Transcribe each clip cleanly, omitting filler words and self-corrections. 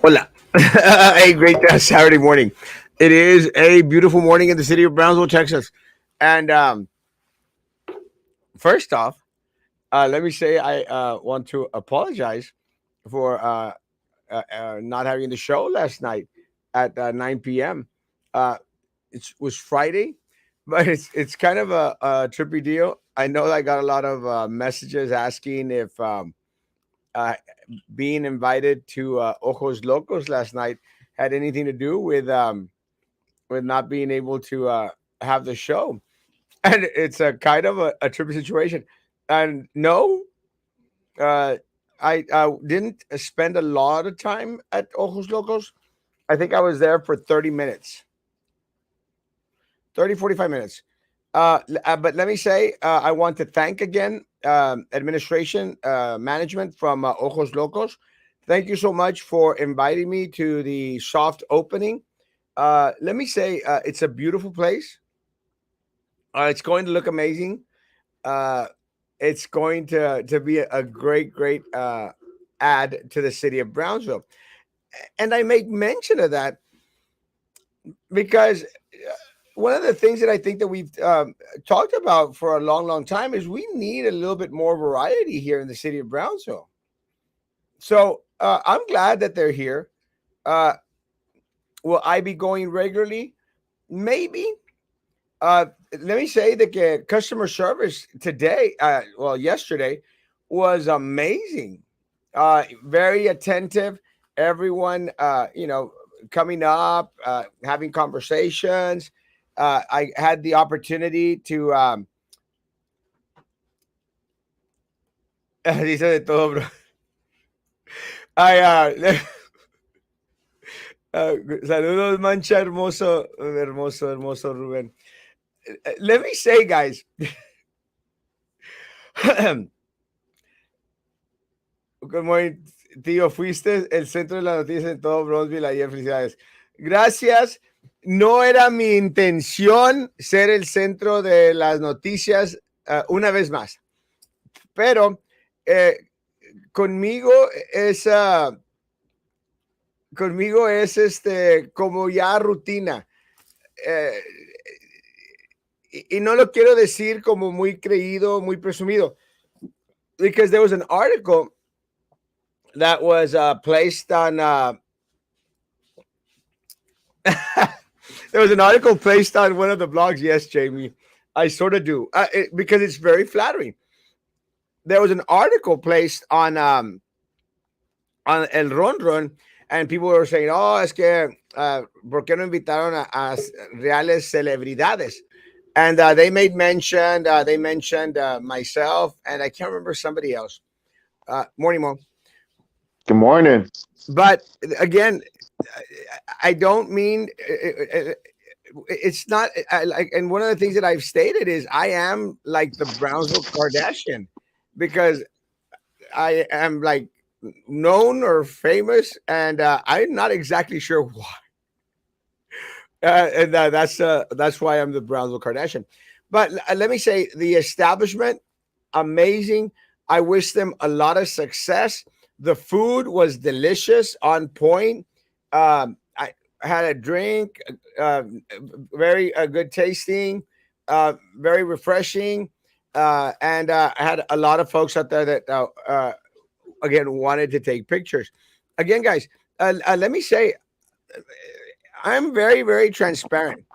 Hola. A great Saturday morning. It is a beautiful morning in the city of Brownsville, Texas. And first off, let me say I want to apologize for not having the show last night at 9 p.m. Uh, it was Friday, but it's kind of a trippy deal. I know I got a lot of messages asking if uh, being invited to Ojos Locos last night had anything to do with not being able to have the show, and it's a kind of a trippy situation. And no, uh, I didn't spend a lot of time at Ojos Locos. I think I was there for 30 minutes, 30, 45 minutes. But let me say, I want to thank again administration, management from Ojos Locos. Thank you so much for inviting me to the soft opening. Let me say, it's a beautiful place. It's going to look amazing. Uh, it's going to be a great add to the city of Brownsville, and I make mention of that because one of the things that I think that we've talked about for a long time is we need a little bit more variety here in the city of Brownsville. So I'm glad that they're here. Uh, will I be going regularly? Maybe. Let me say that customer service today, well, yesterday, was amazing. Very attentive. Everyone, coming up, having conversations. I had the opportunity to. Dice de todo, bro. I, saludos, mancha hermoso, hermoso, Rubén. Let me say, guys. Good morning, tío. Fuiste el centro de las noticias en todo Bronzeville ayer. Felicidades. Gracias. No era mi intención ser el centro de las noticias una vez más, pero conmigo es como ya rutina. Y no lo quiero decir como muy creído, muy presumido, because there was an article that was placed on there was an article placed on one of the blogs. Yes, Jamie, I sort of do because it's very flattering. There was an article placed on El Ron, and people were saying, "Oh, es que ¿por qué no invitaron a reales celebridades?" And they made mention. They mentioned myself, and I can't remember somebody else. Morning, Mo. Good morning. But again, I don't mean it's not like. And one of the things that I've stated is I am like the Brownsville Kardashian because I am like known or famous, and I'm not exactly sure why. And that's why I'm the Brownsville Kardashian. But let me say, the establishment, amazing. I wish them a lot of success. The food was delicious, on point. I had a drink, very good tasting, very refreshing, and I had a lot of folks out there that again wanted to take pictures. Again, guys, let me say, I'm very transparent.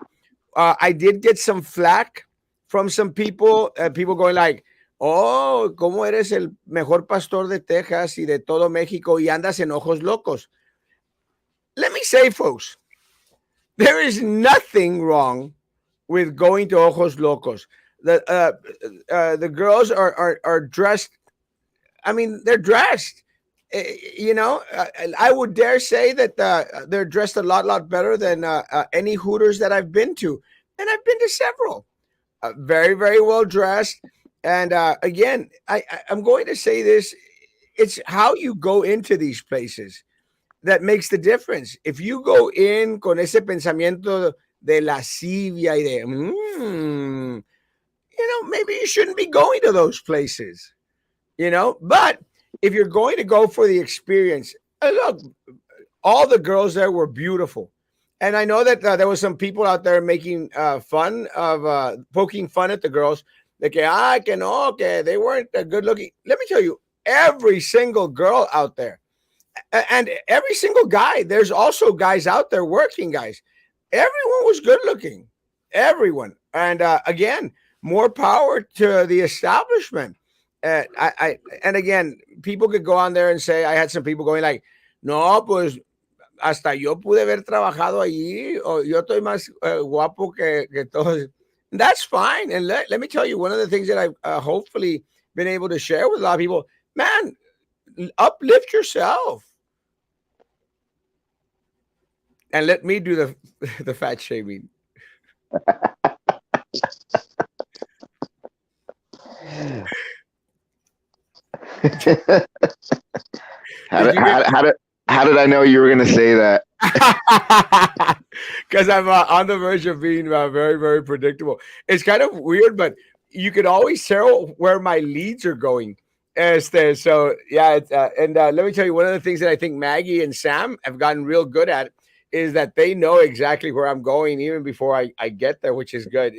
I did get some flack from some people, people going like, "Oh, cómo eres el mejor pastor de Texas y de todo México y andas en Ojos Locos." Let me say, folks, there is nothing wrong with going to Ojos Locos. The girls are dressed. I mean, they're dressed. I would dare say that they're dressed a lot better than any Hooters that I've been to, and I've been to several. Very well dressed. And again, I'm going to say this: it's how you go into these places that makes the difference. If you go in con ese pensamiento de lascivia y de, maybe you shouldn't be going to those places, But if you're going to go for the experience, look, all the girls there were beautiful. And I know that there was some people out there making fun of poking fun at the girls. Like, que no, que they weren't good looking. Let me tell you, every single girl out there and every single guy, there's also guys out there, working guys. Everyone was good looking. Everyone. And again, more power to the establishment. And again, people could go on there and say, I had some people going like, no, pues hasta yo pude haber trabajado allí, o yo estoy más guapo que todos. That's fine. And let me tell you, one of the things that I've hopefully been able to share with a lot of people, man, uplift yourself. And let me do the fat shaming. How did I know you were going to say that? Because I'm on the verge of being very, very predictable. It's kind of weird, but you can always tell where my leads are going. So yeah, and let me tell you, one of the things that I think Maggie and Sam have gotten real good at is that they know exactly where I'm going even before I get there, which is good.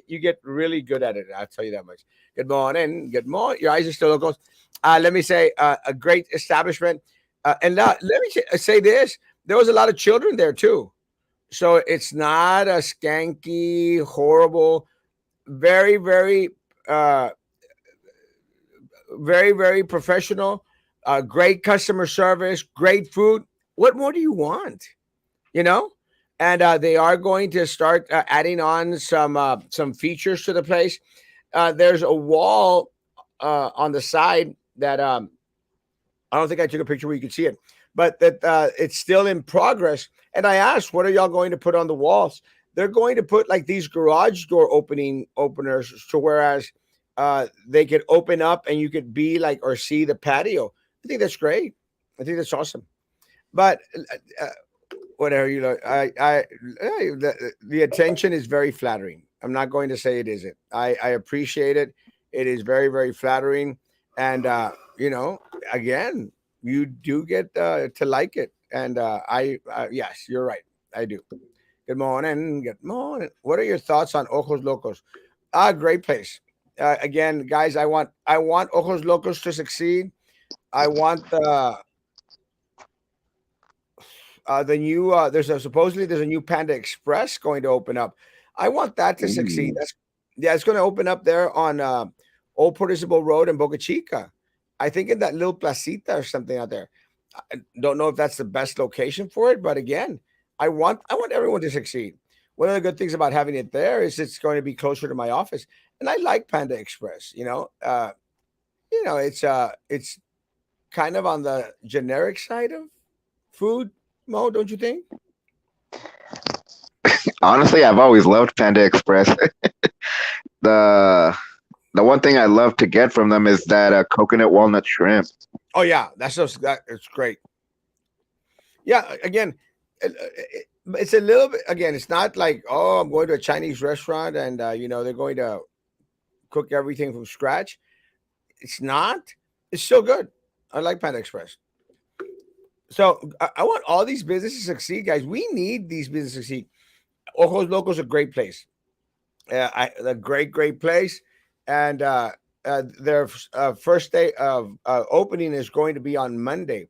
You get really good at it. I'll tell you that much. Good morning. Good morning. Your eyes are still closed. Let me say a great establishment. And let me say this: there was a lot of children there too, so it's not a skanky, horrible, very, very, very, very professional. Great customer service, great food. What more do you want? You know. And they are going to start adding on some features to the place. There's a wall on the side that I don't think I took a picture where you could see it, but that it's still in progress. And I asked, what are y'all going to put on the walls? They're going to put like these garage door openers, so whereas they could open up and you could be like or see the patio. I think that's great. I think that's awesome. But whatever you know, the attention is very flattering. I'm not going to say it isn't. I appreciate it. It is very, very flattering, and again, you do get to like it. And yes, you're right. I do. Good morning. Good morning. What are your thoughts on Ojos Locos? Great place. Again, guys, I want Ojos Locos to succeed. I want the new supposedly there's a new Panda Express going to open up. I want that to succeed. Ooh. It's going to open up there on Old Portisable Road in Boca Chica. I think in that little placita or something out there. I don't know if that's the best location for it, but again, I want everyone to succeed. One of the good things about having it there is it's going to be closer to my office, and I like Panda Express. It's kind of on the generic side of food, Mo, don't you think? Honestly, I've always loved Panda Express. the the one thing I love to get from them is that coconut walnut shrimp. Oh yeah, it's great. Yeah, again, it's a little bit. Again, it's not like, oh, I'm going to a Chinese restaurant and they're going to cook everything from scratch. It's not. It's still good. I like Panda Express. So I want all these businesses to succeed, guys. We need these businesses to succeed. Ojos Locos is a great place. A great, great place. And their first day of opening is going to be on Monday.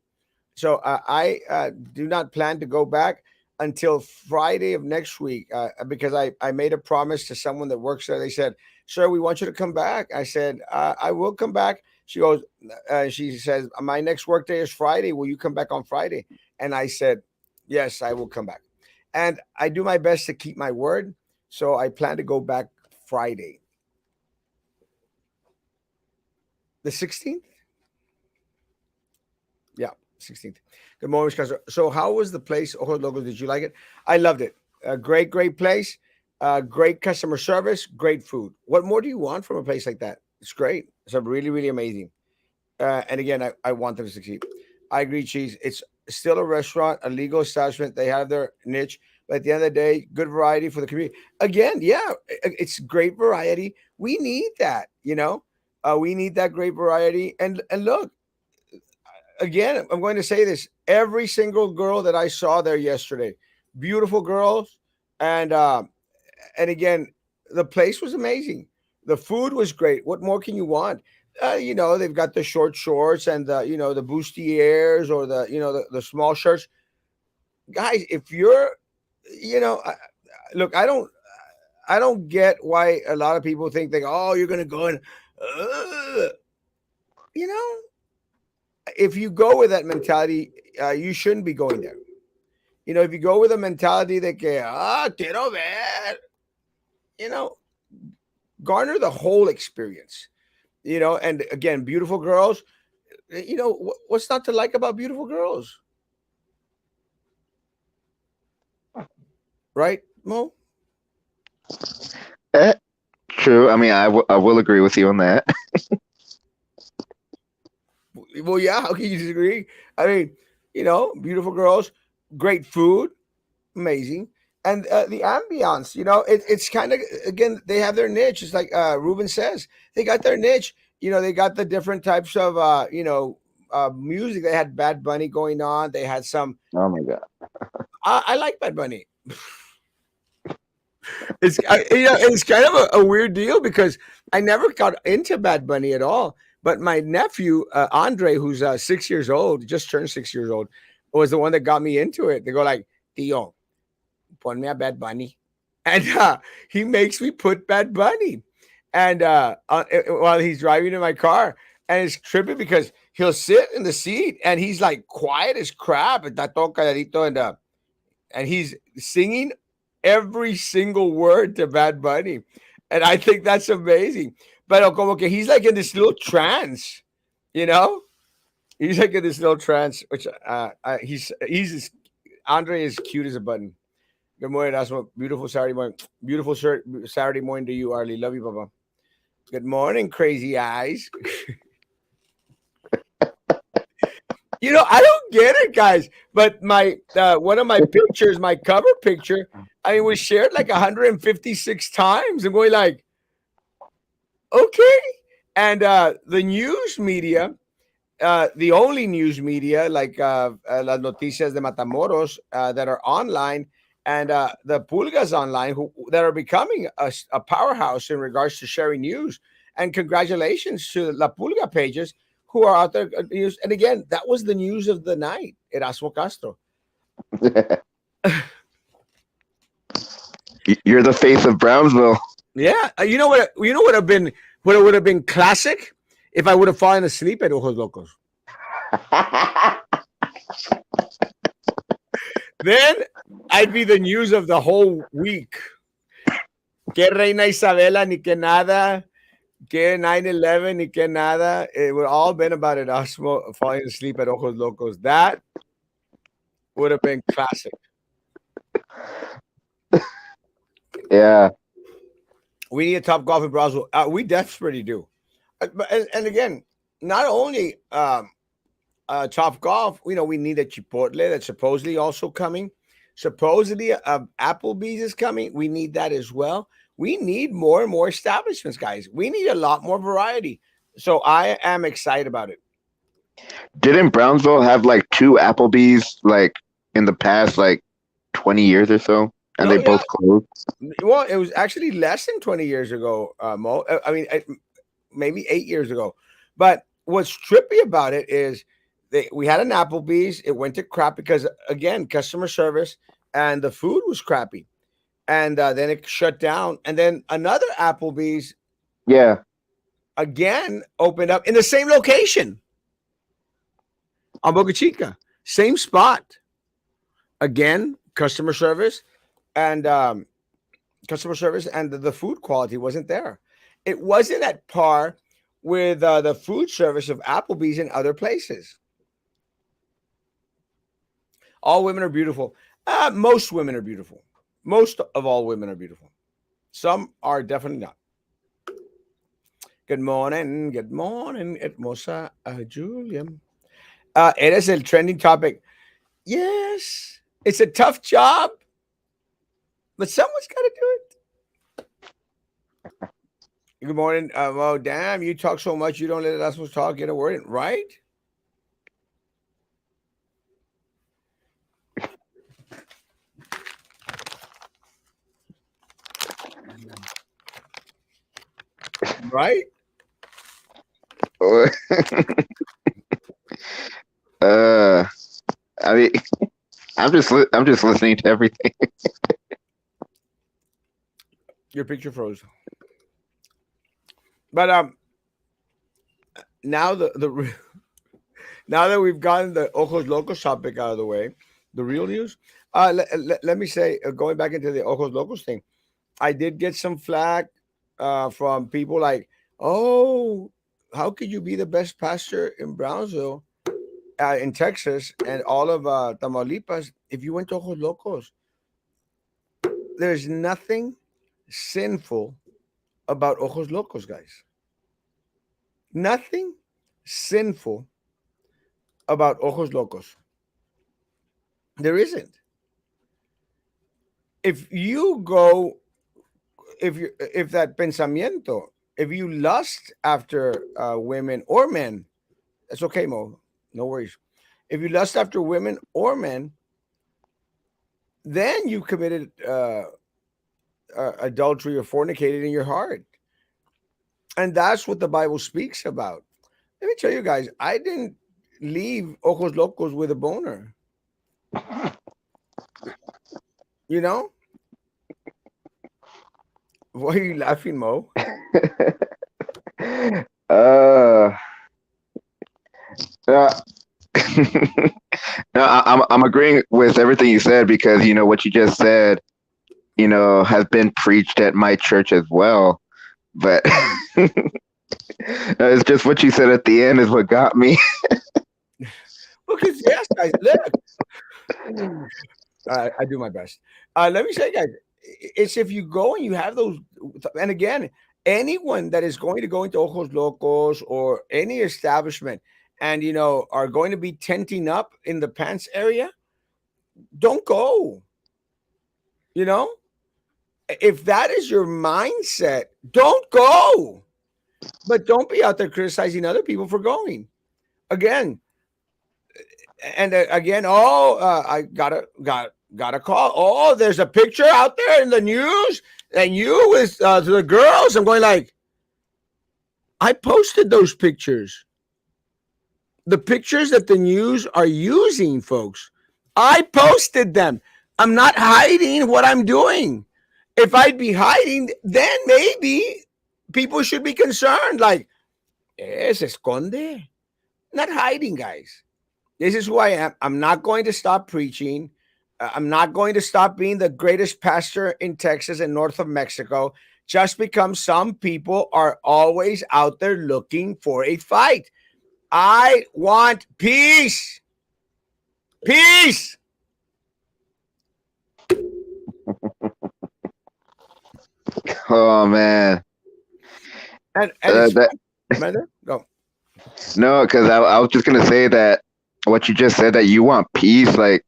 So I do not plan to go back until Friday of next week because I made a promise to someone that works there. They said, "Sir, we want you to come back." I said, "I will come back." She says, "My next work day is Friday. Will you come back on Friday?" And I said, "Yes, I will come back." And I do my best to keep my word. So I plan to go back Friday, the 16th. Yeah, 16th. Good morning, Spencer. So, how was the place? Ojos Locos, did you like it? I loved it. A great, great place. Great customer service. Great food. What more do you want from a place like that? It's great. It's a really, really amazing. And again, I want them to succeed. I agree, Cheese. It's still a restaurant, a legal establishment. They have their niche, But at the end of the day, good variety for the community. Again, yeah, it's great variety. We need that, we need that great variety. And look, again, I'm going to say this: every single girl that I saw there yesterday, beautiful girls, and again, the place was amazing. The food was great. What more can you want? They've got the short shorts and the bustiers, or the small shirts. Guys, if you're, you know, I, look, I don't get why a lot of people think they, oh, you're gonna go and, uh, you know, if you go with that mentality, you shouldn't be going there. If you go with a mentality that quiero ver, you know, garner the whole experience. And again, beautiful girls. What's not to like about beautiful girls, right, Mo? Eh, true. I mean, I will agree with you on that. Well, yeah. How can you disagree? I mean, beautiful girls, great food, amazing, and the ambiance. It's kind of, again, they have their niche. It's like Ruben says, they got their niche. They got the different types of music. They had Bad Bunny going on. They had some. Oh my god. I like Bad Bunny. It's kind of a weird deal because I never got into Bad Bunny at all. But my nephew Andre, who's 6 years old, just turned 6 years old, was the one that got me into it. They go like, "Tío, ponme a Bad Bunny," and he makes me put Bad Bunny, and while he's driving in my car, and it's trippy because he'll sit in the seat and he's like quiet as crap, and está todo calladito, and he's singing every single word to Bad Bunny. And I think that's amazing. But como que he's like in this little trance, you know? He's like in this little trance, which Andre is cute as a button. Good morning, Erasmo. Beautiful Saturday morning. Beautiful Saturday morning to you, Arlie. Love you, Papa. Good morning, crazy eyes. I don't get it, guys. But my one of my pictures, my cover picture, was shared like 156 times. I'm going like, okay. And the news media, the only news media, like Las Noticias de Matamoros, that are online, and the Pulgas online, that are becoming a powerhouse in regards to sharing news. And congratulations to La Pulga pages who are out there. And again, that was the news of the night, Erasmo Castro. You're the face of Brownsville. Yeah, you know what? What would have been classic if I would have fallen asleep at Ojos Locos. Then I'd be the news of the whole week. Que Reina Isabela ni que nada. Que 9/11 ni que nada. It would all been about Erasmo falling asleep at Ojos Locos. That would have been classic. Yeah. We need a Top Golf in Brownsville. We desperately do. And again, not only Top Golf, we need a Chipotle that's supposedly also coming. Supposedly, Applebee's is coming. We need that as well. We need more and more establishments, guys. We need a lot more variety. So I am excited about it. Didn't Brownsville have like two Applebee's like in the past like 20 years or so? And No, they both closed? Well, it was actually less than 20 years ago, Mo. Maybe 8 years ago. But what's trippy about it is we had an Applebee's. It went to crap because, again, customer service and the food was crappy. And then it shut down. And then another Applebee's, Yeah. again, opened up in the same location on Boca Chica. Same spot. Again, customer service and the food quality wasn't there. It wasn't at par with the food service of Applebee's and other places. All women are beautiful. Most women are beautiful. Most of all women are beautiful. Some are definitely not. Good morning, hermosa Julia. It is a trending topic. Yes, it's a tough job. but someone's got to do it. Good morning. Oh, damn, you talk so much, you don't let us talk, get a word in, right? Right? uh, I mean, I'm just listening to everything. Your picture froze. But now now that we've gotten the Ojos Locos topic out of the way, the real news. Let me say, going back into the Ojos Locos thing, I did get some flack from people like, "Oh, how could you be the best pastor in Brownsville, in Texas, and all of Tamaulipas if you went to Ojos Locos?" There's nothing sinful about Ojos Locos, guys. Nothing sinful about Ojos Locos. There isn't. If you go, if that pensamiento, if you lust after women or men, that's okay, Mo. No worries. If you lust after women or men, then you committed adultery or fornicated in your heart, and that's what the Bible speaks about. Let me tell you guys, I didn't leave Ojos Locos with a boner. You know, why are you laughing, Mo? uh, uh no, I'm agreeing with everything you said because what you just said, has been preached at my church as well. But it's just what you said at the end is what got me. Because yes, guys, look, I do my best. Let me say, guys, it's if you go and you have those, and again, anyone that is going to go into Ojos Locos or any establishment, and are going to be tenting up in the pants area, don't go. You know, if that is your mindset, don't go. But don't be out there criticizing other people for going. Again, and again, oh, I got a call. Oh, there's a picture out there in the news, and you with the girls. I'm going like, I posted those pictures. The pictures that the news are using, folks. I posted them. I'm not hiding what I'm doing. If I'd be hiding, then maybe people should be concerned. Like, se esconde. Not hiding, guys. This is who I am. I'm not going to stop preaching. I'm not going to stop being the greatest pastor in Texas and north of Mexico just because some people are always out there looking for a fight. I want peace. Peace. Oh man, And it's that Brother, go. no, because I was just gonna say that what you just said that you want peace, like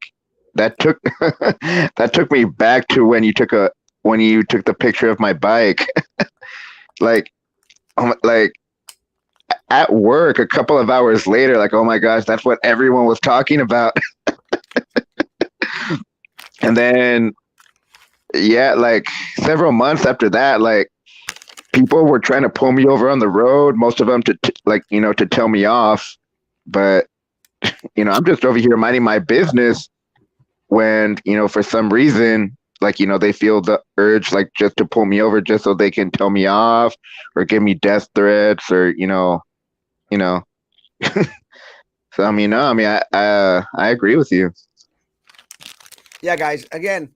that took that took me back to when you took the picture of my bike, like like at work a couple of hours later, like oh my gosh, that's what everyone was talking about, and then yeah, like several months after that, like people were trying to pull me over on the road, most of them like to tell me off, but I'm just over here minding my business when for some reason like they feel the urge like just to pull me over just so they can tell me off or give me death threats or you know so I mean no, I mean I agree with you. Yeah, guys. Again,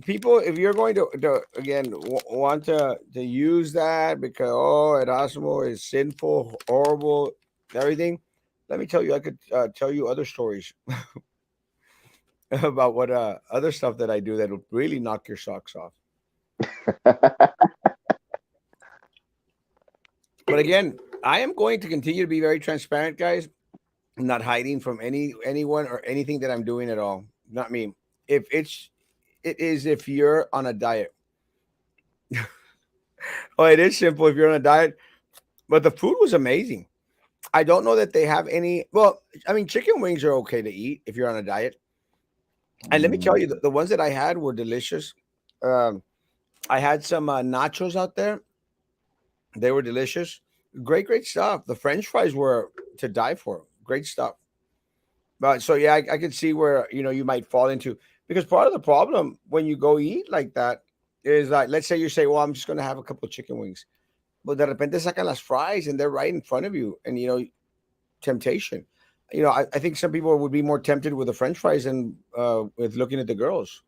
people, if you're going to again want to use that because Erasmo is sinful, horrible, everything. Let me tell you, I could tell you other stories about what other stuff that I do that'll really knock your socks off. But again, I am going to continue to be very transparent, guys. I'm not hiding from anyone or anything that I'm doing at all. Not me. If it's it is if you're on a diet. Oh, it is simple if you're on a diet, but the food was amazing. I don't know that they have any. Well, I mean, chicken wings are okay to eat if you're on a diet. And let me tell you, the ones that I had were delicious. Um, I had some nachos out there. They were delicious. Great, great stuff. The French fries were to die for. Great stuff. But so yeah, I can see where you might fall into, because part of the problem when you go eat like that is like, let's say you say, well, I'm just going to have a couple of chicken wings, but de repente sacan las fries and they're right in front of you, and temptation. I think some people would be more tempted with the French fries than with looking at the girls,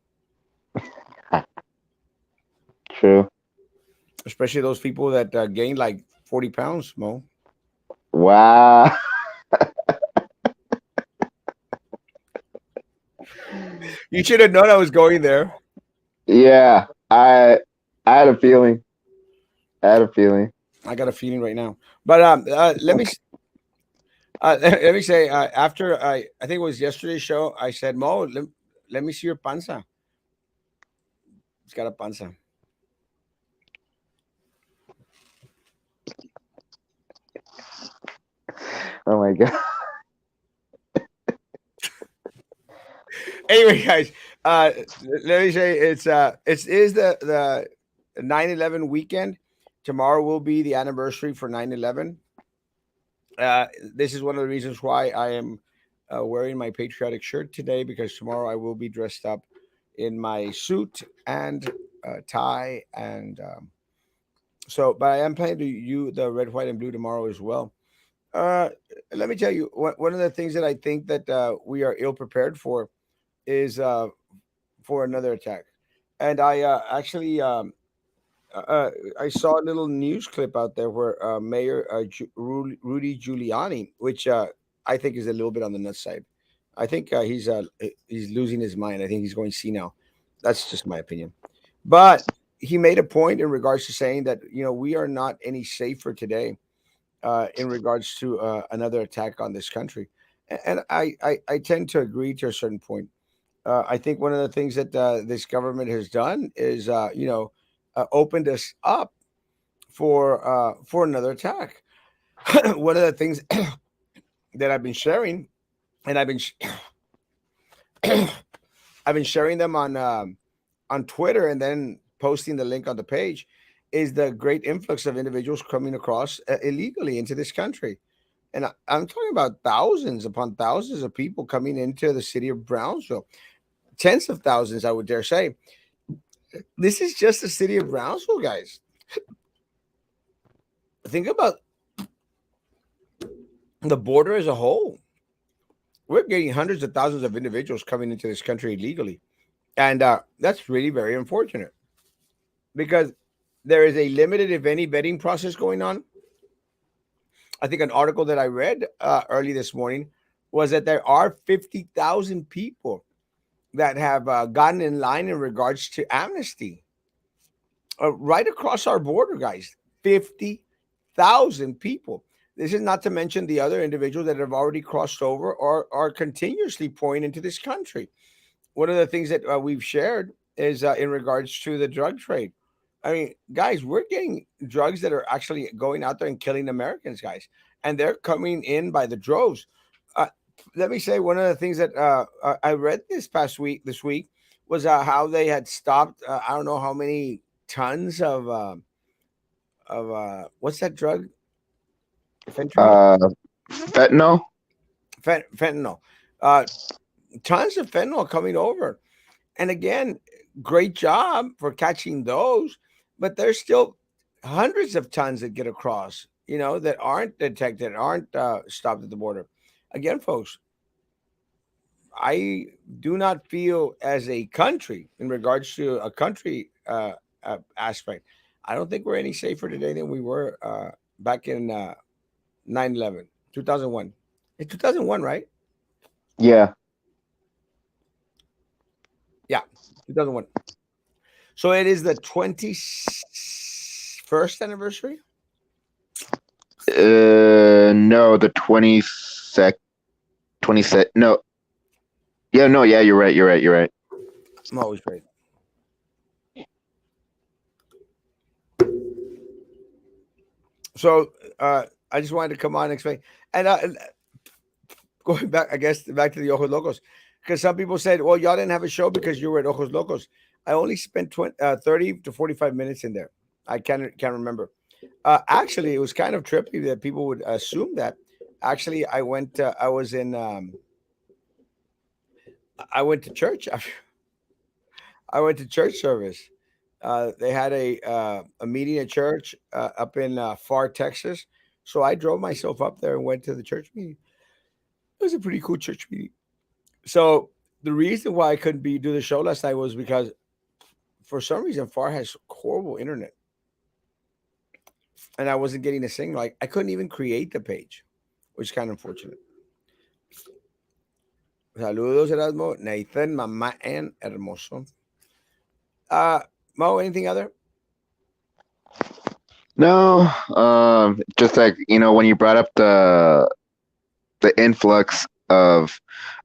True. especially those people that gain like 40 pounds. Mo, Wow. you should have known I was going there. Yeah, I had a feeling. I had a feeling. I got a feeling right now. But let me say, after I think it was yesterday's show, I said, Mo, let me see your panza. It's got a panza. Oh my god. Anyway, guys, uh, let me say it is the 9/11 weekend. Tomorrow will be the anniversary for 9/11. This is one of the reasons why I am wearing my patriotic shirt today, because tomorrow I will be dressed up in my suit and tie, and so. But I am planning to use the red, white, and blue tomorrow as well. Uh, Let me tell you, one of the things that I think that we are ill prepared for is for another attack. And I actually I saw a little news clip out there where Mayor Rudy Giuliani, which I think is a little bit on the nuts side. I think he's losing his mind. I think he's going senile. That's just my opinion. But he made a point in regards to saying that we are not any safer today in regards to another attack on this country, and I tend to agree to a certain point. I think one of the things that this government has done is, opened us up for another attack. One of the things that I've been sharing, and I've been sharing them on Twitter, and then posting the link on the page, is the great influx of individuals coming across illegally into this country. And I'm talking about thousands upon thousands of people coming into the city of Brownsville, tens of thousands, I would dare say. This is just the city of Brownsville, guys. Think about the border as a whole. We're getting hundreds of thousands of individuals coming into this country illegally. And that's really very unfortunate, because there is a limited, if any, vetting process going on. I think an article that I read early this morning was that there are 50,000 people that have gotten in line in regards to amnesty right across our border, guys. 50,000 people. This is not to mention the other individuals that have already crossed over or are continuously pouring into this country. One of the things that we've shared is in regards to the drug trade. I mean, guys, we're getting drugs that are actually going out there and killing Americans, guys, and they're coming in by the droves. Uh, Let me say, one of the things that I read this week, was how they had stopped. I don't know how many tons of what's that drug? Fentanyl. Uh, Fentanyl. Fentanyl. Uh, Tons of fentanyl coming over. And again, great job for catching those, but there's still hundreds of tons that get across, that aren't detected, aren't stopped at the border. Again, folks, I do not feel, as a country, in regards to a country aspect, I don't think we're any safer today than we were back in 9/11, 2001. It's 2001, right? Yeah. Yeah, 2001. So it is the 21st anniversary. No, the 22nd. No. Yeah, no, yeah, you're right. You're right. You're right. I'm always right. So I just wanted to come on and explain. And going back, I guess, back to the Ojos Locos, because some people said, well, y'all didn't have a show because you were at Ojos Locos. I only spent 30 to 45 minutes in there. I can't remember. Actually, it was kind of trippy that people would assume that. Actually, I went. I was in. I went to church. I went to church service. They had a meeting at church up in Far, Texas. So I drove myself up there and went to the church meeting. It was a pretty cool church meeting. So the reason why I couldn't do the show last night was because for some reason Far has horrible internet, and I wasn't getting a signal. Like I couldn't even create the page, which is kind of unfortunate. Saludos, Erasmo, Nathan, Mama, and Hermoso. Uh, Mo, anything other? No, just like when you brought up the influx of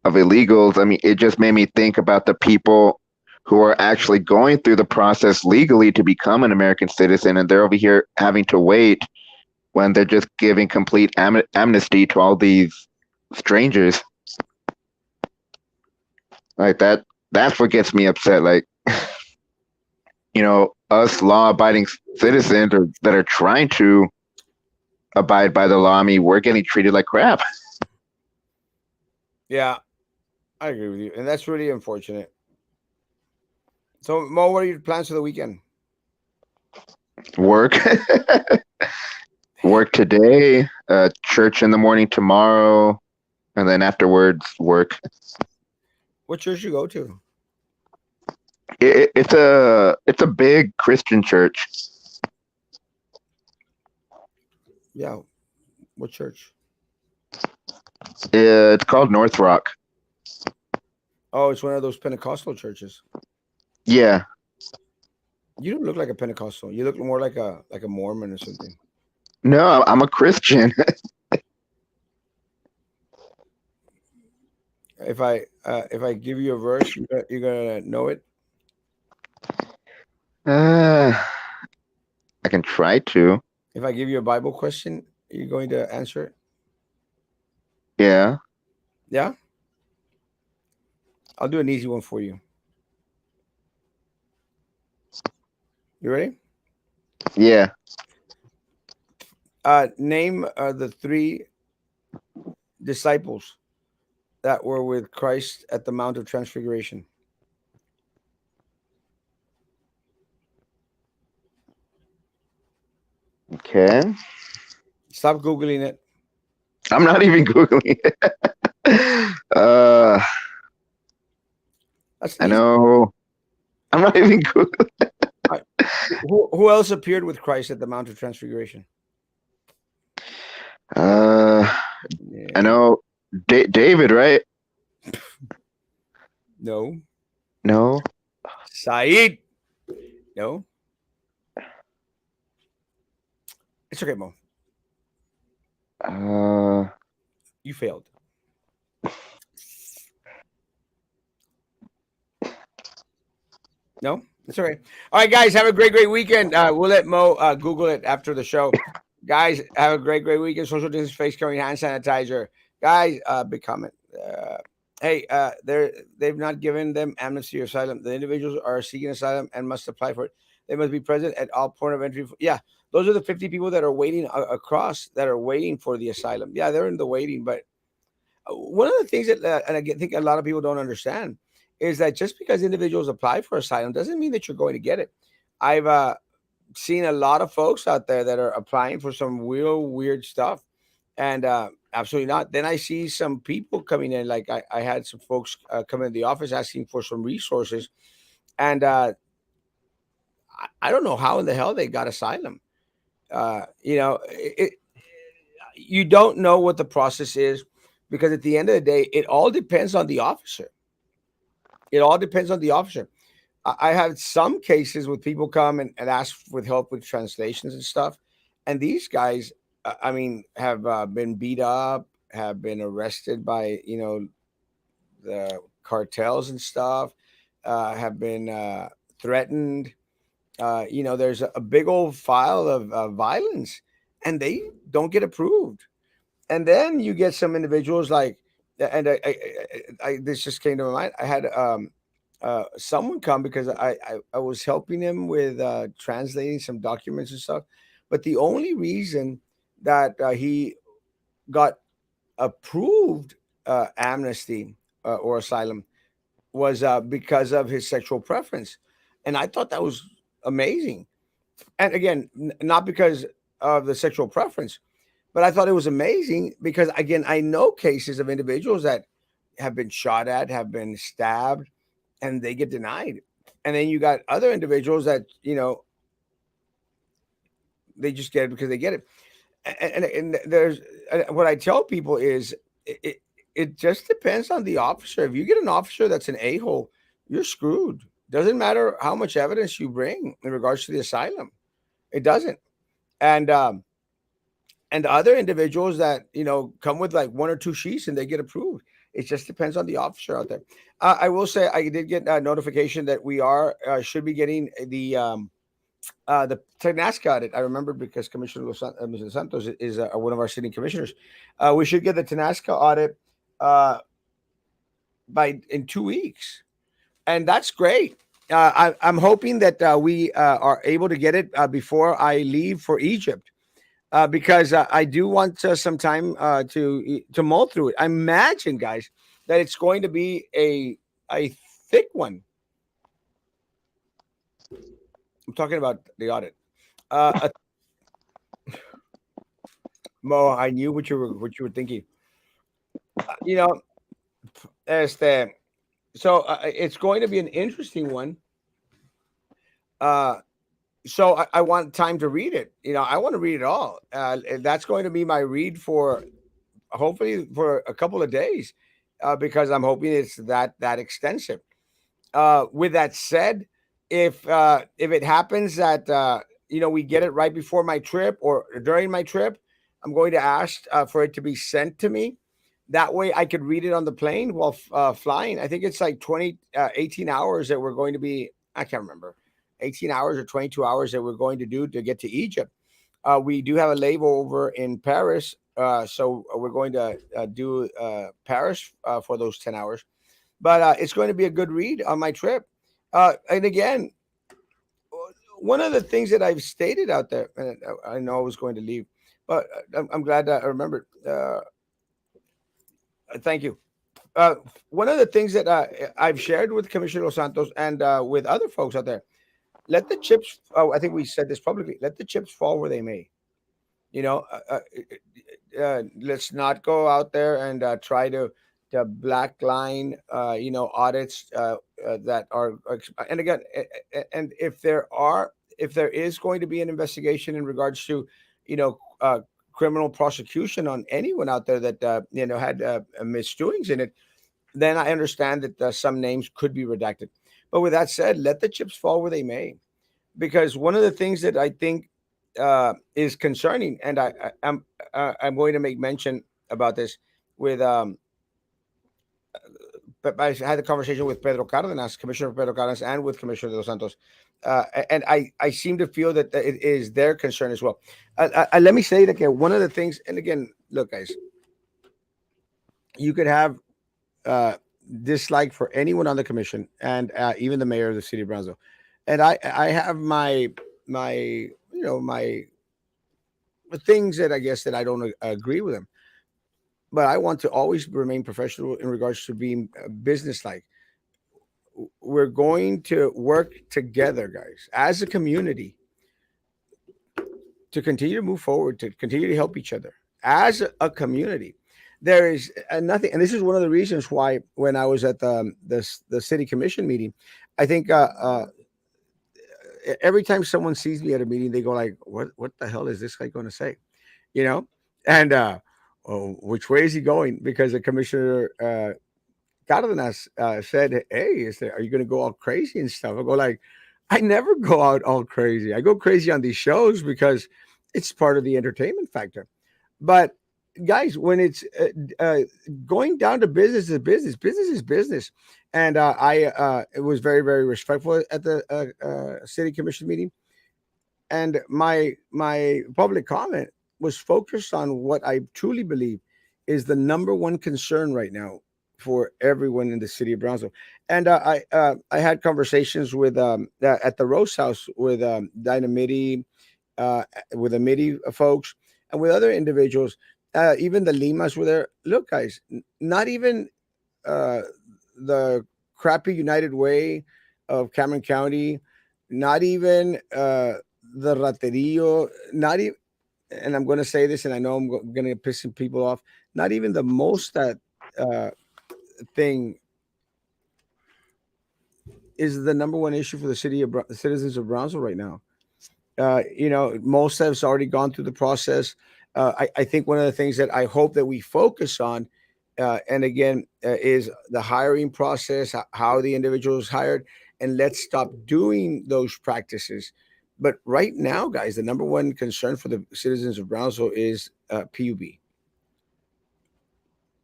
illegals, I mean, it just made me think about the people who are actually going through the process legally to become an American citizen, and they're over here having to wait when they're just giving complete amnesty to all these strangers. Like that's what gets me upset. Like, us law-abiding citizens that are trying to abide by the law. I mean, we're getting treated like crap. Yeah, I agree with you, and that's really unfortunate. So, Mo, what are your plans for the weekend? Work, work today, church in the morning tomorrow, and then afterwards work. What church you go to? It's a big Christian church. Yeah, what church? It's called North Rock. Oh, it's one of those Pentecostal churches. Yeah. You don't look like a Pentecostal. You look more like a Mormon or something. No, I'm a Christian. If I give you a verse, you're gonna know it. uh, I can try to. If I give you a Bible question, you're going to answer it. Yeah. Yeah, I'll do an easy one for you. You ready? Yeah. Name the three disciples that were with Christ at the Mount of Transfiguration. Okay. Stop googling it. I'm not even googling it. uh, That's I easy. know. I'm not even googling. All right. Who else appeared with Christ at the Mount of Transfiguration? Uh, I Yeah. know David, right? No. No. Saeed. No. It's okay, Mo. Uh, You failed. No, it's okay. All right, guys, have a great weekend. We'll let Mo Google it after the show. Guys, have a great weekend. Social distance, face covering, hand sanitizer. Guys, big comment. Hey, they've not given them amnesty or asylum. The individuals are seeking asylum and must apply for it. They must be present at all point of entry. Yeah, those are the 50 people that are waiting across that are waiting for the asylum. Yeah, they're in the waiting, but one of the things that, and think a lot of people don't understand, is that just because individuals apply for asylum doesn't mean that you're going to get it. I've seen a lot of folks out there that are applying for some real weird stuff, and absolutely not. Then I see some people coming in, like I had some folks come in the office asking for some resources, and I don't know how in the hell they got asylum. You don't know what the process is, because at the end of the day, it all depends on the officer. It all depends on the officer. I have some cases with people come and ask with help with translations and stuff, and these guys, I mean, have been beat up, have been arrested by the cartels and stuff, have been threatened. There's a big old file of violence, and they don't get approved. And then you get some individuals like, and this just came to my mind. I had someone come because I was helping him with translating some documents and stuff. But the only reason that he got approved amnesty or asylum was because of his sexual preference. And I thought that was amazing. And again, not because of the sexual preference, but I thought it was amazing because, again, I know cases of individuals that have been shot at, have been stabbed, and they get denied. And then you got other individuals that, they just get it because they get it. And there's what I tell people is it just depends on the officer. If you get an officer that's an a-hole, you're screwed. Doesn't matter how much evidence you bring in regards to the asylum. It doesn't. And other individuals that come with like one or two sheets and they get approved. It just depends on the officer out there. I will say I did get a notification that we are should be getting the Tenasca audit. I remember because Commissioner Mr. Santos is one of our sitting commissioners. We should get the Tenasca audit uh, by in 2 weeks, and that's great. I'm hoping that we are able to get it before I leave for Egypt, because I do want some time to mull through it. I imagine, guys, that it's going to be a thick one. I'm talking about the audit. Uh, Mo, I knew what you were thinking. You know, este, so it's going to be an interesting one. Uh, so I want time to read it. I want to read it all. And that's going to be my read for hopefully for a couple of days, because I'm hoping it's that extensive. With that said, if it happens that we get it right before my trip or during my trip, I'm going to ask for it to be sent to me. That way, I could read it on the plane while flying. I think it's like 18 hours that we're going to be. I can't remember, 18 hours or 22 hours that we're going to do to get to Egypt. We do have a layover in Paris, so we're going to do Paris for those 10 hours. But it's going to be a good read on my trip. And again, one of the things that I've stated out there, and I know I was going to leave, but I'm glad that I remembered. Thank you. Uh, One of the things that I've shared with Commissioner Los Santos and with other folks out there, let the chips. Oh, I think we said this publicly. Let the chips fall where they may. You know, let's not go out there and try to black line, audits that are. And again, and if there is going to be an investigation in regards to, you know, criminal prosecution on anyone out there that had misdoings in it, then I understand that some names could be redacted. But with that said, let the chips fall where they may, because one of the things that I think is concerning, and I'm going to make mention about this with but I had a conversation with Pedro Cardenas, Commissioner Pedro Cardenas, and with Commissioner Dos Santos, and I seem to feel that it is their concern as well. Let me say that, okay, one of the things, and again, look, guys, you could have uh, dislike for anyone on the commission, and even the mayor of the city of Brownsville, and I have my things that I guess that I don't agree with them, but I want to always remain professional in regards to being businesslike. We're going to work together, guys, as a community to continue to move forward, to continue to help each other as a community. There is nothing, and this is one of the reasons why when I was at the city commission meeting, I think every time someone sees me at a meeting, they go like, "What the hell is this guy going to say?" You know, and oh, which way is he going? Because the commissioner Cardenas said, "Hey, are you going to go all crazy and stuff?" I go like, "I never go out all crazy. I go crazy on these shows because it's part of the entertainment factor." But guys, when it's going down to business is business. Business is business. And I was very, very respectful at the city commission meeting. And my public comment was focused on what I truly believe is the number one concern right now for everyone in the city of Brownsville. And I had conversations with at the roast house with Dynamiti, uh, with the MIDI folks, and with other individuals. Even the Limas were there. Look, guys, not even uh, the crappy United Way of Cameron County, not even the Raterillo, not even, and I'm going to say this, and I know I'm going to piss some people off. Not even the most that uh, thing is the number one issue for the citizens of Brownsville right now. Most have already gone through the process. I think one of the things that I hope that we focus on, and again, is the hiring process, how the individual is hired, and let's stop doing those practices. But right now, guys, the number one concern for the citizens of Brownsville is PUB,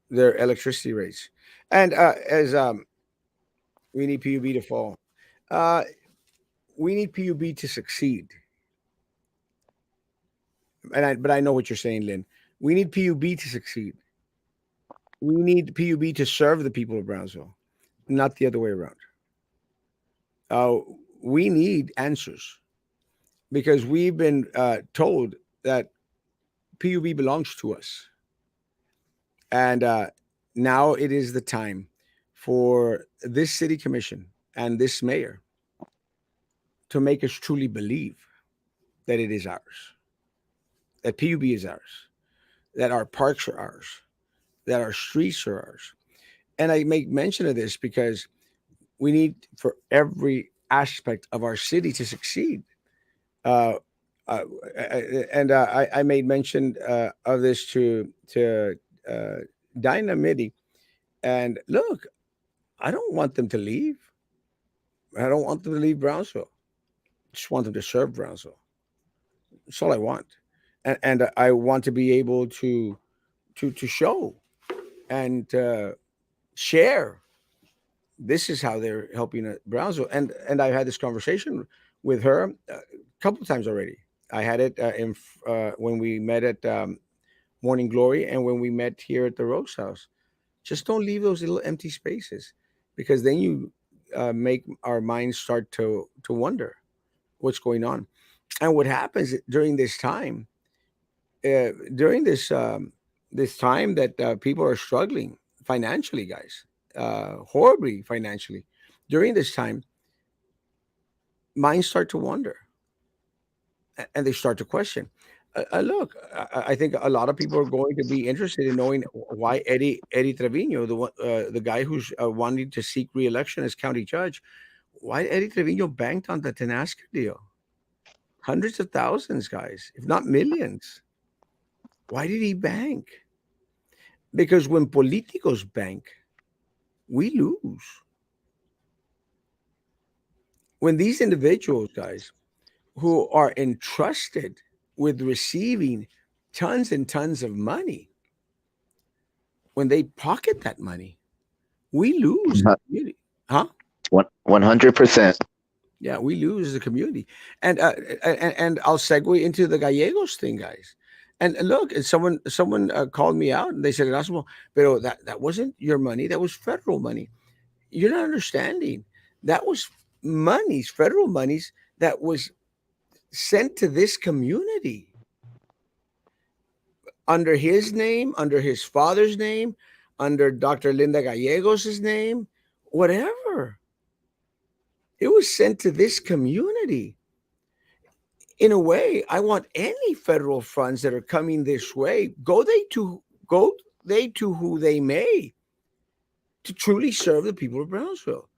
their electricity rates, and as we need PUB to fall. Uh, we need PUB to succeed. But I know what you're saying, Lynn. We need PUB to succeed. We need PUB to serve the people of Brownsville, not the other way around. Uh, we need answers because we've been told that PUB belongs to us, and now it is the time for this city commission and this mayor to make us truly believe that it is ours, that PUB is ours, that our parks are ours, that our streets are ours. And I make mention of this because we need for every aspect of our city to succeed. Uh, uh, I made mention of this to uh, Dinah Mitty. And look, I don't want them to leave. I don't want them to leave Brownsville. I just want them to serve Brownsville. That's all I want. And I want to be able to show and share this is how they're helping Brownsville. And I've had this conversation with her a couple of times already. I had it when we met at Morning Glory and when we met here at the Rose House. Just don't leave those little empty spaces because then you make our minds start to wonder what's going on. And what happens during this time, during this time that people are struggling financially, guys, horribly financially. During this time, minds start to wonder and they start to question. Look, I think a lot of people are going to be interested in knowing why Eddie Trevino, the guy who's wanting to seek re-election as county judge, why Eddie Trevino banked on the Tenasca deal, hundreds of thousands, guys, if not millions. Why did he bank? Because when politicos bank, we lose. When these individuals, guys, who are entrusted with receiving tons and tons of money, when they pocket that money, we lose the community. Huh? 100%. Yeah, we lose the community. And and I'll segue into the Gallegos thing, guys. And look, and someone called me out and they said, Erasmo, pero that wasn't your money. That was federal money. You're not understanding. That was monies, federal monies that was sent to this community under his name, under his father's name, under Dr. Linda Gallegos' name, whatever. It was sent to this community. In a way, I want any federal funds that are coming this way, go they to who they may to truly serve the people of Brownsville.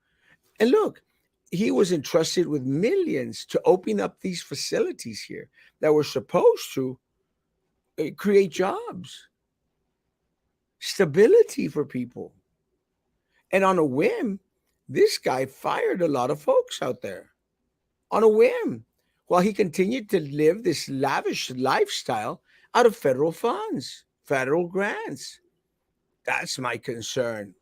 And look, he was entrusted with millions to open up these facilities here that were supposed to create jobs, stability for people. And on a whim, this guy fired a lot of folks out there on a whim while he continued to live this lavish lifestyle out of federal funds, federal grants. That's my concern.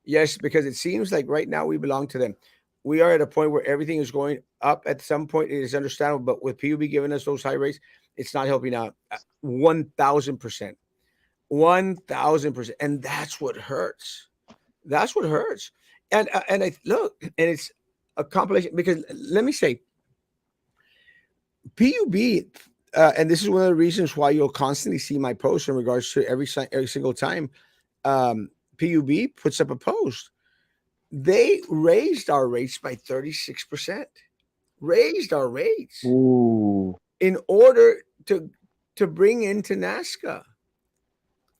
Yes, because it seems like right now we belong to them. We are at a point where everything is going up. At some point, it is understandable, but with PUB giving us those high rates, It's not helping out 1,000%. 1,000%. And that's what hurts. That's what hurts. And I look, and it's a compilation because let me say, PUB, and this is one of the reasons why you'll constantly see my posts in regards to every single time PUB puts up a post. They raised our rates by 36%. Raised our rates Ooh. in order to bring into NASCA.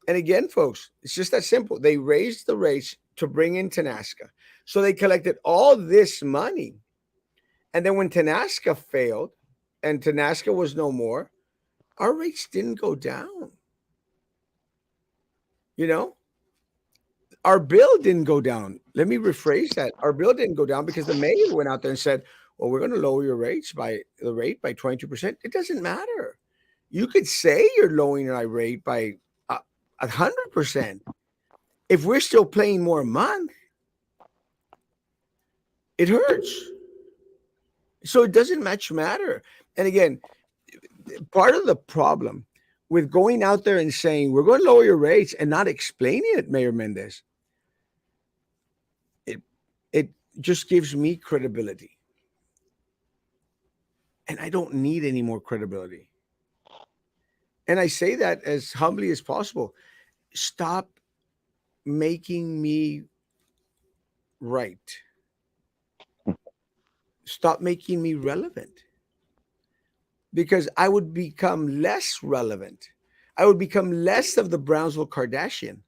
And again, folks, it's just that simple. They raised the rates to bring in Tanasca. So they collected all this money. And then when Tanasca failed and Tanasca was no more, our rates didn't go down. You know, our bill didn't go down. Let me rephrase that. Our bill didn't go down because the mayor went out there and said, well, we're going to lower your rates by the rate by 22%. It doesn't matter. You could say you're lowering our rate by 100%. If we're still paying more a month, it hurts. So it doesn't much matter. And again, part of the problem with going out there and saying we're going to lower your rates and not explaining it, Mayor Mendez, it just gives me credibility. And I don't need any more credibility. And I say that as humbly as possible. Stop making me right. Stop making me relevant. Because I would become less relevant. I would become less of the Brownsville Kardashian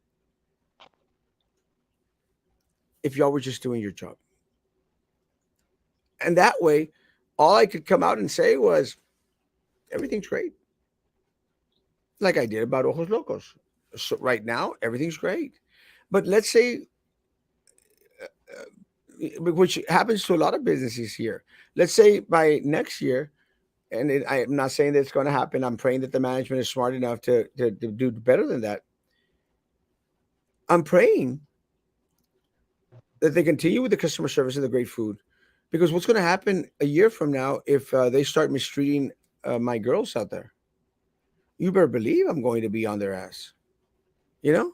if y'all were just doing your job. And that way, all I could come out and say was, everything's great. Like I did about Ojos Locos. So right now, everything's great. But let's say, which happens to a lot of businesses here. Let's say by next year, and I'm not saying that it's going to happen. I'm praying that the management is smart enough to do better than that. I'm praying that they continue with the customer service and the great food. Because what's going to happen a year from now if they start mistreating my girls out there? You better believe I'm going to be on their ass. You know?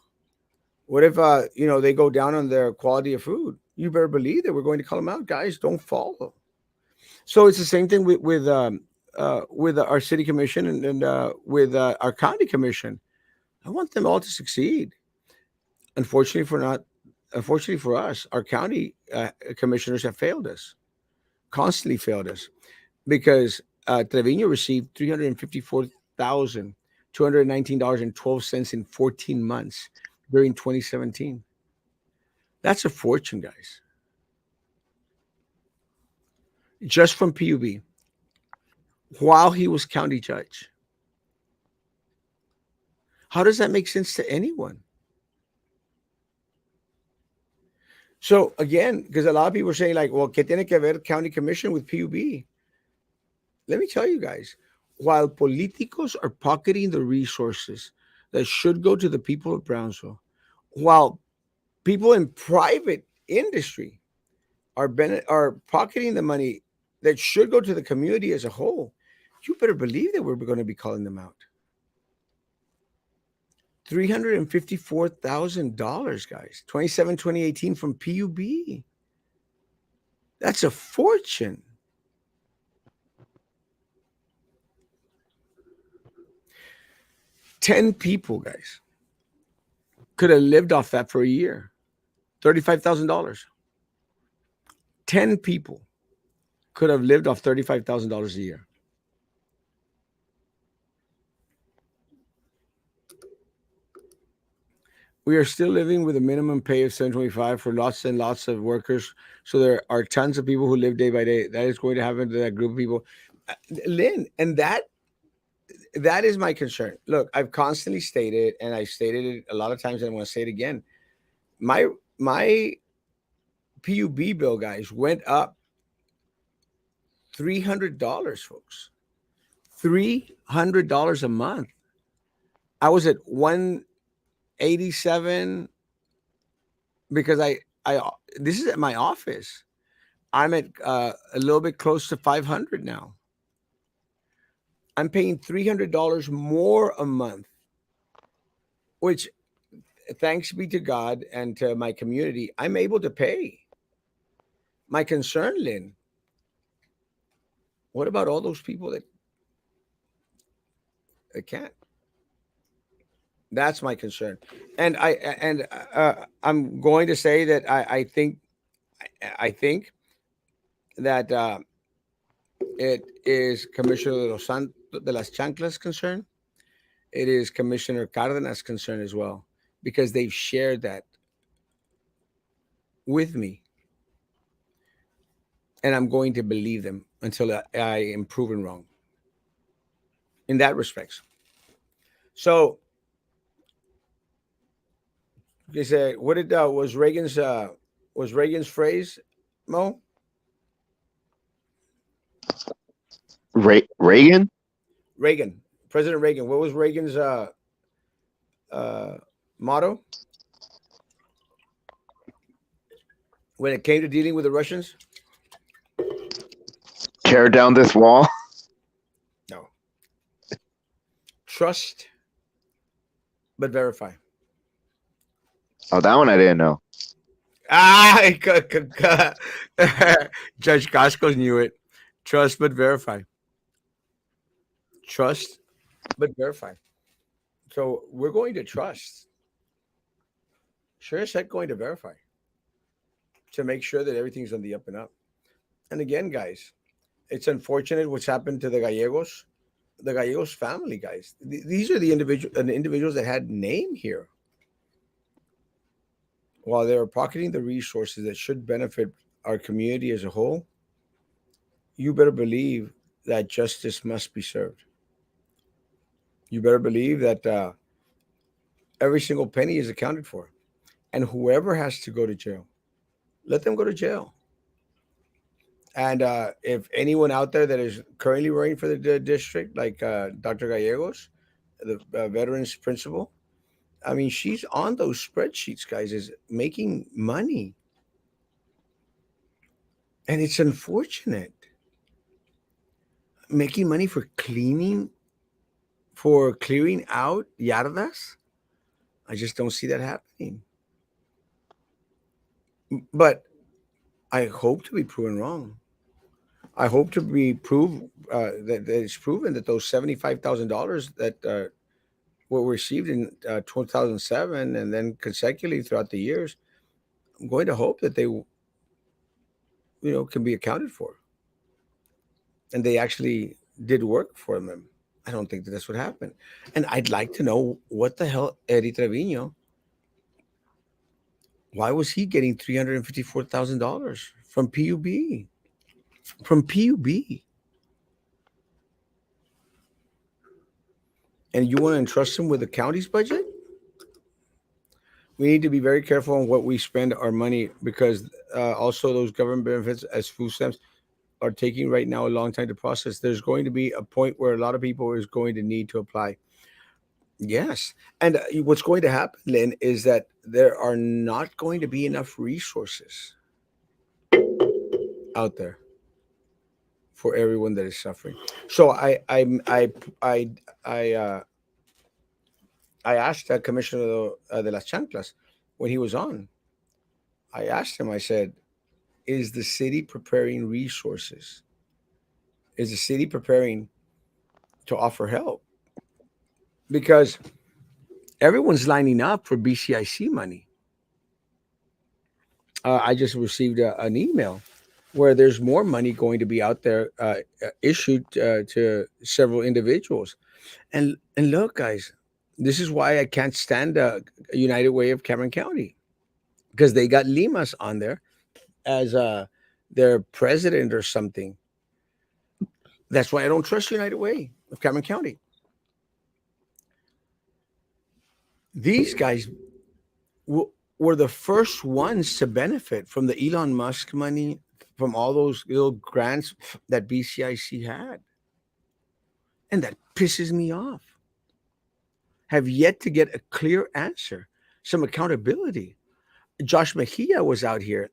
What if, they go down on their quality of food? You better believe that we're going to call them out. Guys, don't follow. So it's the same thing with our city commission and with our county commission. I want them all to succeed. Unfortunately for us, our county commissioners have failed us, constantly failed us, because Trevino received $354,219.12 in 14 months during 2017. That's a fortune, guys. Just from PUB, while he was county judge. How does that make sense to anyone? So again, because a lot of people are saying like, well, ¿qué tiene que ver county commission with PUB? Let me tell you guys, while politicos are pocketing the resources that should go to the people of Brownsville, while people in private industry are pocketing the money that should go to the community as a whole, you better believe that we're going to be calling them out. $354,000, guys. 2018 from PUB. That's a fortune. Ten people, guys, could have lived off that for a year. $35,000. 10 people could have lived off $35,000 a year. We are still living with a minimum pay of $725 for lots and lots of workers. So there are tons of people who live day by day. That is going to happen to that group of people. Lynn, and that is my concern. Look, I've constantly stated, and I've stated it a lot of times, and I'm going to say it again. My PUB bill, guys, went up $300, folks. $300 a month. I was at 187 because I this is at my office. I'm at a little bit close to 500 now. I'm paying $300 more a month, which, thanks be to God and to my community, I'm able to pay. My concern, Lynn, what about all those people that can't? That's my concern, and I'm going to say that I think that it is Commissioner de las Chanclas' concern. It is Commissioner Cardenas' concern as well, because they've shared that with me, and I'm going to believe them until I am proven wrong in that respects. So, they say, what did was Reagan's phrase, Mo? Reagan? Reagan, President Reagan. What was Reagan's uh, motto when it came to dealing with the Russians? Tear down this wall. No. Trust, but verify. Oh, that one I didn't know. Ah, Judge Costco knew it. Trust, but verify. Trust, but verify. So we're going to trust. Sure as heck going to verify to make sure that everything's on the up and up. And again, guys, it's unfortunate what's happened to the Gallegos family, guys. These are the individuals that had name here while they were pocketing the resources that should benefit our community as a whole. You better believe that justice must be served. You better believe that every single penny is accounted for, and whoever has to go to jail, let them go to jail. And if anyone out there that is currently running for the district, like Dr. Gallegos, the veterans principal, I mean, she's on those spreadsheets, guys, is making money. And it's unfortunate. Making money for clearing out yardas. I just don't see that happening. But I hope to be proven wrong. I hope to be that it's proven that those $75,000 that were received in 2007 and then consecutively throughout the years, I'm going to hope that they, can be accounted for, and they actually did work for them. I don't think that that's what happened, and I'd like to know what the hell Eddie Trevino. Why was he getting $354,000 from PUB? From PUB, and you want to entrust him with the county's budget? We need to be very careful on what we spend our money, because also those government benefits as food stamps are taking right now a long time to process. There's going to be a point where a lot of people is going to need to apply. Yes. And what's going to happen, Lynn, is that there are not going to be enough resources out there for everyone that is suffering. So I asked Commissioner de las Chanclas when he was on. I asked him. I said, "Is the city preparing resources? Is the city preparing to offer help? Because everyone's lining up for BCIC money." I just received an email where there's more money going to be out there issued to several individuals. And look, guys, this is why I can't stand United Way of Cameron County, because they got Limas on there as their president or something. That's why I don't trust United Way of Cameron County. These guys were the first ones to benefit from the Elon Musk money, from all those little grants that BCIC had. And that pisses me off. Have yet to get a clear answer, some accountability. Josh Mejia was out here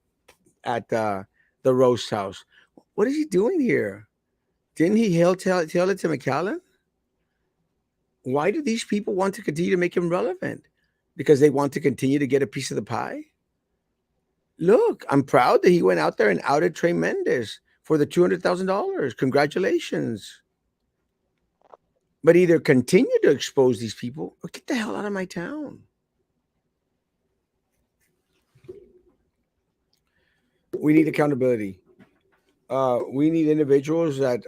at the roast house. What is he doing here? Didn't he tell it to McAllen? Why do these people want to continue to make him relevant? Because they want to continue to get a piece of the pie? Look, I'm proud that he went out there and outed Trey Mendez for the $200,000. Congratulations. But either continue to expose these people or get the hell out of my town. We need accountability. We need individuals that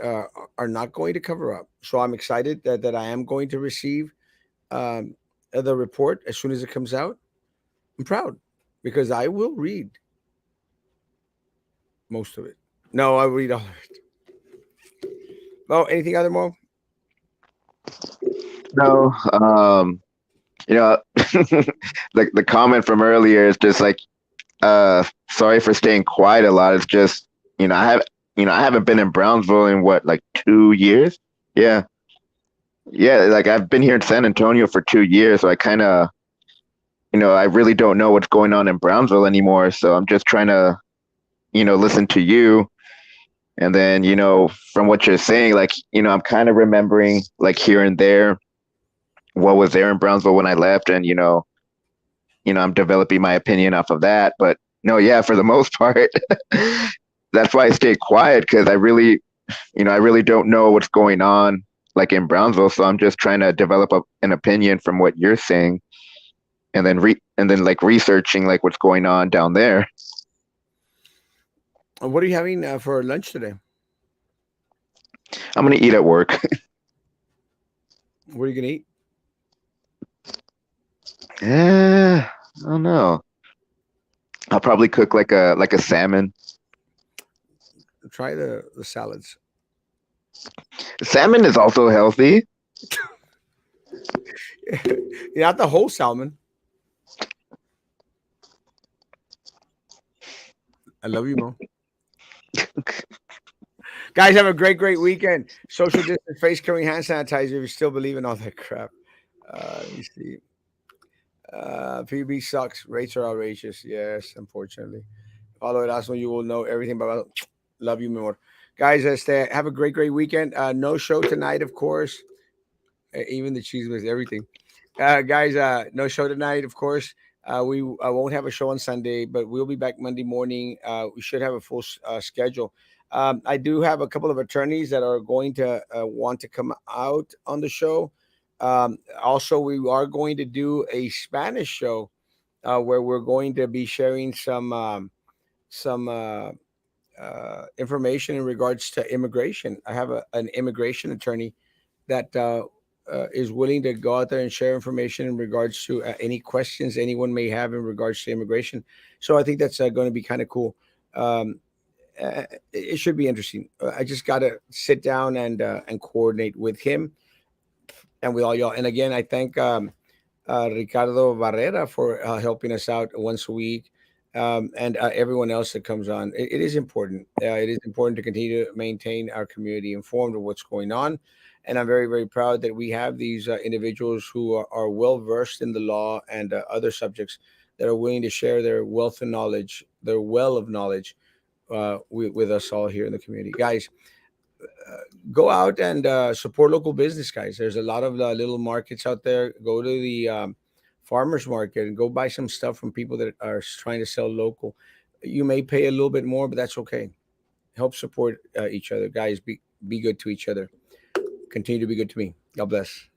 are not going to cover up. So I'm excited that I am going to receive um, the report as soon as it comes out. I'm proud because I will read most of it. No, I read all of it. Oh, anything other more? No, you know, the comment from earlier is just like, sorry for staying quiet a lot. It's just, I haven't been in Brownsville in what, like 2 years? Yeah. Yeah, like I've been here in San Antonio for 2 years, so I kind of, I really don't know what's going on in Brownsville anymore. So I'm just trying to, listen to you. And then, from what you're saying, like, I'm kind of remembering like here and there what was there in Brownsville when I left, and I'm developing my opinion off of that. But no, yeah, for the most part, that's why I stayed quiet because I really don't know what's going on like in Brownsville. So I'm just trying to develop an opinion from what you're saying, and then like researching like what's going on down there. What are you having for lunch today? I'm gonna eat at work. What are you gonna eat? Yeah, I don't know. I'll probably cook like a salmon. Try the salads. Salmon is also healthy. Not the whole salmon. I love you, Mo. Guys, have a great weekend. Social distance, face covering, hand sanitizer. If you still believe in all that crap. Let me see. PB sucks. Rates are outrageous. Yes, unfortunately. Follow Erasmo. You will know everything about. Love you more, guys. Have a great weekend. No show tonight, of course. Even the cheese was everything. Guys, no show tonight, of course. We won't have a show on Sunday, but we'll be back Monday morning. We should have a full schedule. I do have a couple of attorneys that are going to want to come out on the show. Also, we are going to do a Spanish show where we're going to be sharing some information in regards to immigration. I have an immigration attorney that is willing to go out there and share information in regards to any questions anyone may have in regards to immigration. So I think that's going to be kind of cool. Um, it should be interesting. I just got to sit down and coordinate with him and with all y'all. And again, I thank Ricardo Barrera for helping us out once a week. And everyone else that comes on, it is important. It is important to continue to maintain our community informed of what's going on. And I'm very proud that we have these individuals who are well versed in the law and other subjects that are willing to share their wealth of knowledge, their well of knowledge with us all here in the community. Guys, go out and support local business, guys. There's a lot of little markets out there. Go to the farmers market and go buy some stuff from people that are trying to sell local. You may pay a little bit more, but that's okay. Help support each other, guys. Be good to each other. Continue to be good to me. God bless.